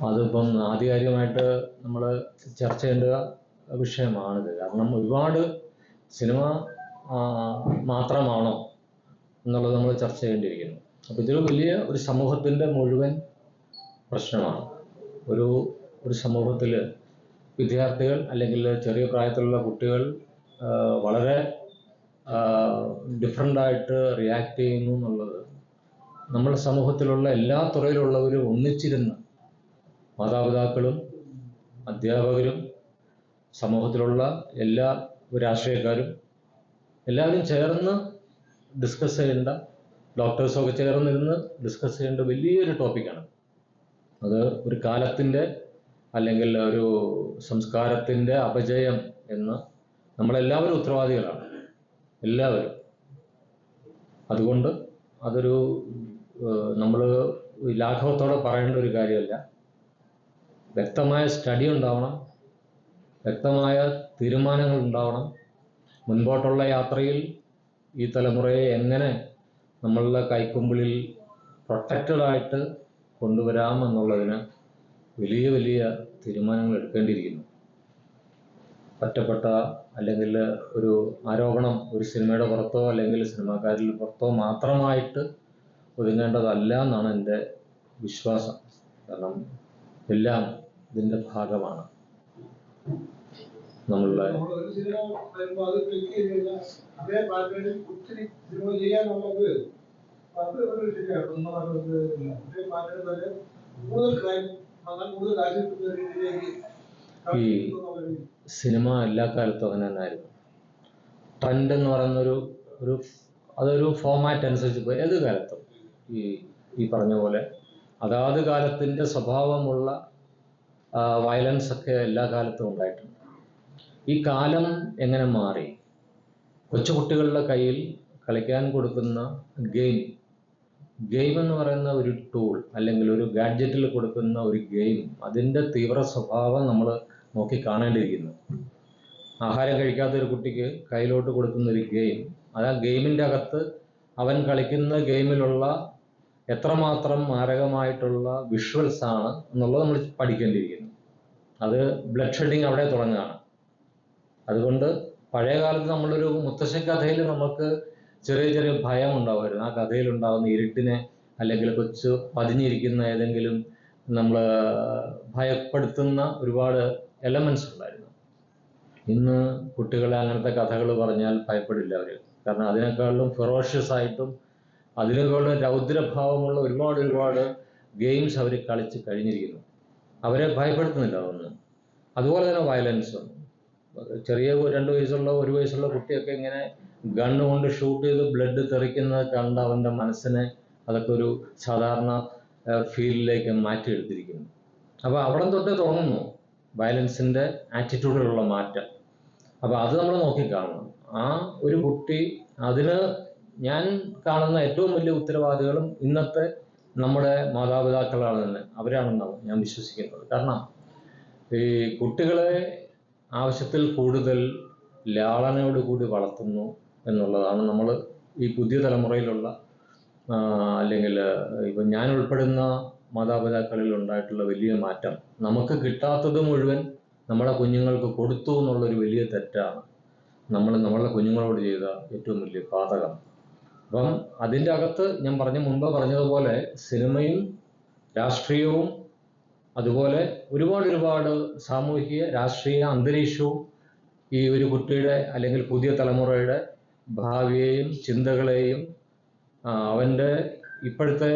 അതിപ്പം ആധികാരികമായിട്ട് നമ്മൾ ചർച്ച ചെയ്യേണ്ട വിഷയമാണിത്. കാരണം ഒരുപാട് സിനിമ മാത്രമാണോ എന്നുള്ളത് നമ്മൾ ചർച്ച ചെയ്യേണ്ടിയിരിക്കുന്നു. അപ്പോൾ ഇതൊരു വലിയ ഒരു സമൂഹത്തിൻ്റെ മുഴുവൻ പ്രശ്നമാണ്. ഒരു സമൂഹത്തിൽ വിദ്യാർത്ഥികൾ അല്ലെങ്കിൽ ചെറിയ പ്രായത്തിലുള്ള കുട്ടികൾ വളരെ ഡിഫറൻ്റായിട്ട് റിയാക്ട് ചെയ്യുന്നു എന്നുള്ളത് നമ്മുടെ സമൂഹത്തിലുള്ള എല്ലാ തുറയിലുള്ളവരും ഒന്നിച്ചിരുന്ന് മാതാപിതാക്കളും അധ്യാപകരും സമൂഹത്തിലുള്ള എല്ലാ രാഷ്ട്രീയക്കാരും എല്ലാവരും ചേർന്ന് ഡിസ്കസ് ചെയ്യേണ്ട, ഡോക്ടേഴ്സൊക്കെ ചേർന്നിരുന്ന് ഡിസ്കസ് ചെയ്യേണ്ട വലിയൊരു ടോപ്പിക്കാണ്. അത് ഒരു കാലത്തിൻ്റെ അല്ലെങ്കിൽ ഒരു സംസ്കാരത്തിൻ്റെ അപജയം എന്ന് നമ്മളെല്ലാവരും ഉത്തരവാദികളാണ്, എല്ലാവരും. അതുകൊണ്ട് അതൊരു നമ്മൾ ലാഘവത്തോടെ പറയേണ്ട ഒരു കാര്യമല്ല. വ്യക്തമായ സ്റ്റഡി ഉണ്ടാവണം, വ്യക്തമായ തീരുമാനങ്ങൾ ഉണ്ടാവണം. മുൻപോട്ടുള്ള യാത്രയിൽ ഈ തലമുറയെ എങ്ങനെ നമ്മളുടെ കൈക്കുമ്പിളിൽ പ്രൊട്ടക്റ്റഡായിട്ട് കൊണ്ടുവരാമെന്നുള്ളതിന് വലിയ വലിയ തീരുമാനങ്ങൾ എടുക്കേണ്ടിയിരിക്കുന്നു. ഒറ്റപ്പെട്ട അല്ലെങ്കിൽ ഒരു ആരോപണം ഒരു സിനിമയുടെ പുറത്തോ അല്ലെങ്കിൽ സിനിമാക്കാരിൽ പുറത്തോ മാത്രമായിട്ട് ഒതുങ്ങേണ്ടതല്ല എന്നാണ് എൻ്റെ വിശ്വാസം. കാരണം എല്ലാം ഇതിൻ്റെ ഭാഗമാണ്. നമ്മളുടെ ഈ സിനിമ എല്ലാ കാലത്തും അങ്ങനെ തന്നെയായിരുന്നു. ട്രെൻഡ് എന്ന് പറയുന്നൊരു അതൊരു ഫോമാറ്റ് അനുസരിച്ച് ഇപ്പോൾ ഏത് കാലത്തും ഈ പറഞ്ഞ പോലെ അതാത് കാലത്തിൻ്റെ സ്വഭാവമുള്ള വയലൻസ് ഒക്കെ എല്ലാ കാലത്തും ഉണ്ടായിട്ടുണ്ട്. ഈ കാലം എങ്ങനെ മാറി? കൊച്ചുകുട്ടികളുടെ കയ്യിൽ കളിക്കാൻ കൊടുക്കുന്ന ഗെയിം എന്ന് പറയുന്ന ഒരു ടൂൾ അല്ലെങ്കിൽ ഒരു ഗാഡ്ജറ്റിൽ കൊടുക്കുന്ന ഒരു ഗെയിം, അതിൻ്റെ തീവ്ര സ്വഭാവം നമ്മൾ നോക്കി കാണേണ്ടിയിരിക്കുന്നു. ആഹാരം കഴിക്കാത്ത ഒരു കുട്ടിക്ക് കയ്യിലോട്ട് കൊടുക്കുന്ന ഒരു ഗെയിം, അത് ആ ഗെയിമിൻ്റെ അകത്ത് അവൻ കളിക്കുന്ന ഗെയിമിലുള്ള എത്രമാത്രം മാരകമായിട്ടുള്ള വിഷ്വൽസ് ആണ് എന്നുള്ളത് നമ്മൾ പഠിക്കേണ്ടിയിരിക്കുന്നു. അത് ബ്ലഡ് ഷെഡിങ് അവിടെ തുടങ്ങുകയാണ്. അതുകൊണ്ട് പഴയ കാലത്ത് നമ്മളൊരു മുത്തശ്ശി കഥയിൽ നമുക്ക് ചെറിയ ചെറിയ ഭയം ഉണ്ടാവുമായിരുന്നു. ആ കഥയിലുണ്ടാകുന്ന ഇരുട്ടിനെ അല്ലെങ്കിൽ കൊച്ചു പതിഞ്ഞിരിക്കുന്ന ഏതെങ്കിലും നമ്മൾ ഭയപ്പെടുത്തുന്ന ഒരുപാട് എലമെൻറ്റ്സ് ഉണ്ടായിരുന്നു. ഇന്ന് കുട്ടികളെ അങ്ങനത്തെ കഥകൾ പറഞ്ഞാൽ ഭയപ്പെടില്ല അവർ. കാരണം അതിനേക്കാളും ഫെറോഷ്യസ് ആയിട്ടും അതിനേക്കാളും രൗദ്രഭാവമുള്ള ഒരുപാട് ഗെയിംസ് അവർ കളിച്ച് കഴിഞ്ഞിരിക്കുന്നു. അവരെ ഭയപ്പെടുത്തുന്നില്ല അതൊന്നും. അതുപോലെ തന്നെ വയലൻസും. ചെറിയ 2 വയസ്സുള്ള 1 വയസ്സുള്ള കുട്ടിയൊക്കെ ഇങ്ങനെ ഗണ്ണ് കൊണ്ട് ഷൂട്ട് ചെയ്ത് ബ്ലഡ് തെറിക്കുന്നത് കണ്ട് അവൻ്റെ മനസ്സിനെ അതൊക്കെ ഒരു സാധാരണ ഫീലിലേക്ക് മാറ്റിയെടുത്തിരിക്കുന്നു. അപ്പോൾ അവിടെ തൊട്ടേ തുടങ്ങുന്നു വയലൻസിൻ്റെ ആറ്റിറ്റ്യൂഡിലുള്ള മാറ്റം. അപ്പോൾ അത് നമ്മൾ നോക്കിക്കാണണം. ആ ഒരു കുട്ടി, അതിന് ഞാൻ കാണുന്ന ഏറ്റവും വലിയ ഉത്തരവാദികളും ഇന്നത്തെ നമ്മുടെ മാതാപിതാക്കളാണ് തന്നെ, അവരാണെന്നാണ് ഞാൻ വിശ്വസിക്കുന്നത്. കാരണം ഈ കുട്ടികളെ ആവശ്യത്തിൽ കൂടുതൽ ലാളനയോട് കൂടി വളർത്തുന്നു എന്നുള്ളതാണ് നമ്മൾ ഈ പുതിയ തലമുറയിലുള്ള അല്ലെങ്കിൽ ഇപ്പം ഞാൻ ഉൾപ്പെടുന്ന മാതാപിതാക്കളിൽ ഉണ്ടായിട്ടുള്ള വലിയ മാറ്റം. നമുക്ക് കിട്ടാത്തത് മുഴുവൻ നമ്മുടെ കുഞ്ഞുങ്ങൾക്ക് കൊടുത്തു എന്നുള്ളൊരു വലിയ തെറ്റാണ് നമ്മളുടെ കുഞ്ഞുങ്ങളോട് ചെയ്ത ഏറ്റവും വലിയ പാതകം. അപ്പം അതിൻ്റെ അകത്ത് ഞാൻ മുമ്പ് പറഞ്ഞതുപോലെ സിനിമയും രാഷ്ട്രീയവും അതുപോലെ ഒരുപാട് സാമൂഹിക രാഷ്ട്രീയ അന്തരീക്ഷവും ഈ ഒരു കുട്ടിയുടെ അല്ലെങ്കിൽ പുതിയ തലമുറയുടെ ഭാവിയെയും ചിന്തകളെയും അവൻ്റെ ഇപ്പോഴത്തെ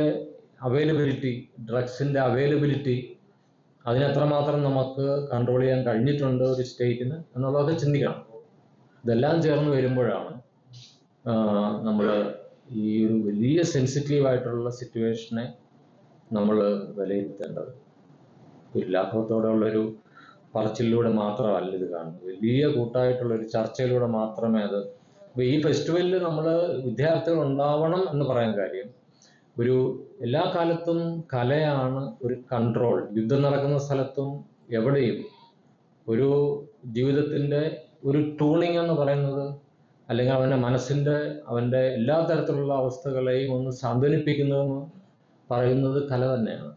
അവൈലബിലിറ്റി, ഡ്രഗ്സിൻ്റെ അവൈലബിലിറ്റി, അതിനെത്രമാത്രം നമുക്ക് കൺട്രോൾ ചെയ്യാൻ കഴിഞ്ഞിട്ടുണ്ട് ഒരു സ്റ്റേറ്റിന് എന്നുള്ളതൊക്കെ ചിന്തിക്കണം. ഇതെല്ലാം ചേർന്ന് വരുമ്പോഴാണ് നമ്മൾ ഈ ഒരു വലിയ സെൻസിറ്റീവായിട്ടുള്ള സിറ്റുവേഷനെ നമ്മൾ വിലയിരുത്തേണ്ടത്. ഒരു ലാഘവത്തോടെയുള്ളൊരു പറച്ചിലൂടെ മാത്രമല്ല ഇത് കാണുന്നത്. വലിയ കൂട്ടായിട്ടുള്ളൊരു ചർച്ചയിലൂടെ മാത്രമേ അത്. ഇപ്പോൾ ഈ ഫെസ്റ്റിവലിൽ നമ്മൾ വിദ്യാർത്ഥികൾ ഉണ്ടാവണം എന്ന് പറയാൻ കാര്യം, ഒരു എല്ലാ കാലത്തും കലയാണ് ഒരു കൺട്രോൾ. യുദ്ധം നടക്കുന്ന സ്ഥലത്തും എവിടെയും ഒരു ജീവിതത്തിൻ്റെ ഒരു ട്യൂണിങ് എന്ന് പറയുന്നത്, അല്ലെങ്കിൽ അവൻ്റെ മനസ്സിൻ്റെ അവൻ്റെ എല്ലാ തരത്തിലുള്ള അവസ്ഥകളെയും ഒന്ന് സാന്ത്വനിപ്പിക്കുന്നതെന്ന് പറയുന്നത് കല തന്നെയാണ്.